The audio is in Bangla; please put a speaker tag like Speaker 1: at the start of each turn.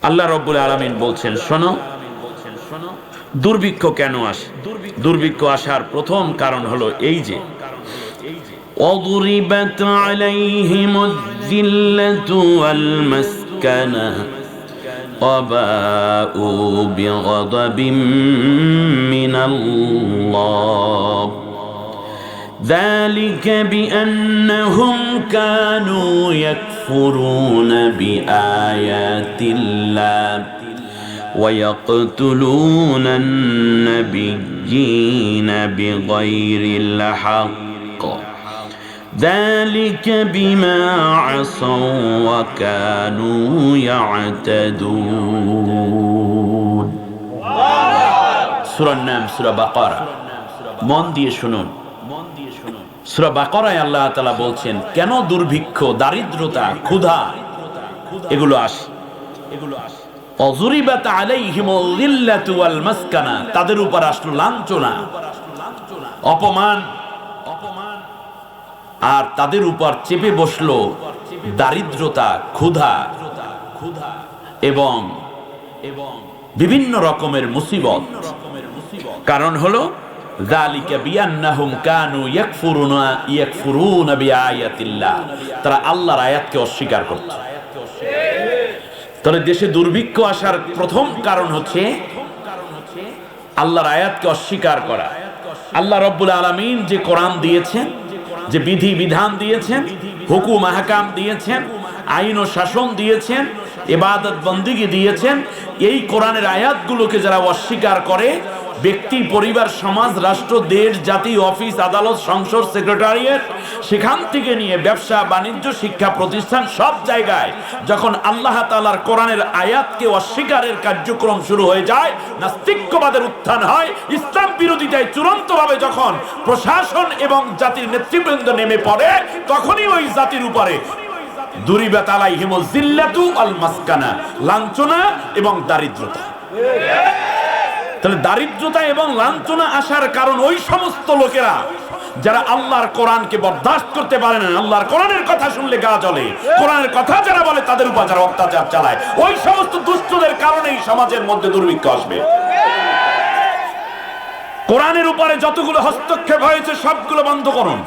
Speaker 1: আল্লাহ রাব্বুল আলামিন বলছেন, শোনো, দুর্ভিক্ষ কেন আসে? দুর্ভিক্ষ আসার প্রথম কারণ হলো এই যে وضربت عليهم الذلة والمسكنة وباءوا بغضب من الله ذلك بأنهم كانوا يكفرون بآيات الله ويقتلون النبيين بغير الحق ذلك بما عصوا وكانوا يعتدون সূরা নাম, সূরা বাকারা, মন দিয়ে শুনুন। সূরা বাকারায় আল্লাহ তাআলা বলছেন কেন দুর্ভিক্ষ, দারিদ্রতা, ক্ষুধা এগুলো আসে। অযুরিবাত আলাইহিমুল যিল্লাতু ওয়াল মাসকানা, তাদের উপর আসলো লাঞ্ছনা, অপমান, আর তাদের উপর চেপে বসলো দারিদ্রতা, ক্ষুধা এবং বিভিন্ন রকমের মুসিবত। কারণ হলো যালিকা বিআন্নাহুম কানু ইয়াকফুরুনা বিআয়াতিল্লাহ, তারা আল্লাহর আয়াতকে অস্বীকার করত। তাহলে দেশে দুর্ভিক্ষ আসার প্রথম কারণ হচ্ছে আল্লাহর আয়াতকে অস্বীকার করা। আল্লাহ রাব্বুল আলামিন যে কোরআন দিয়েছেন, যে বিধি বিধান দিয়েছেন, হুকুম আহকাম দিয়েছেন, আইন ও শাসন দিয়েছেন, ইবাদত বন্দেগী দিয়েছেন, এই কোরআনের আয়াতগুলোকে যারা অস্বীকার করে, ব্যক্তি, পরিবার, সমাজ, রাষ্ট্র, দেশ, জাতি, অফিস, আদালত, সংসদ, সেক্রেটারিয়েট, সেখান থেকে নিয়ে ব্যবসা বাণিজ্য, শিক্ষা প্রতিষ্ঠান, সব জায়গায় যখন আল্লাহ তাআলার কোরআনের আয়াতকে অস্বীকারের কার্যক্রম শুরু হয়ে যায়, নাস্তিক্যবাদের উত্থান হয়, ইসলাম বিরোধিতায় চূড়ান্তভাবে যখন প্রশাসন এবং জাতির নেতৃবৃন্দ নেমে পড়ে, তখনই ওই জাতির উপরে দুরিবাত আলাইহিমুল যিল্লাতু ওয়াল মাসকানা, লাঞ্ছনা এবং দারিদ্রতা। তাহলে দারিদ্রতা এবং লাঞ্ছনা আসার কারণ ওই সমস্ত লোকেরা যারা আল্লাহর কোরআনকে বরদাস্ত করতে পারে না, আল্লাহর কোরআনের কথা শুনলে গা জ্বলে, কোরআনের কথা যারা বলে তাদের উপর যারা অত্যাচার চালায়, ওই সমস্ত দুষ্টদের কারণেই সমাজের মধ্যে দুর্ভিক্ষ আসবে। কোরআনের উপরে যতগুলো হস্তক্ষেপ হয়েছে সবগুলো বন্ধ করুন।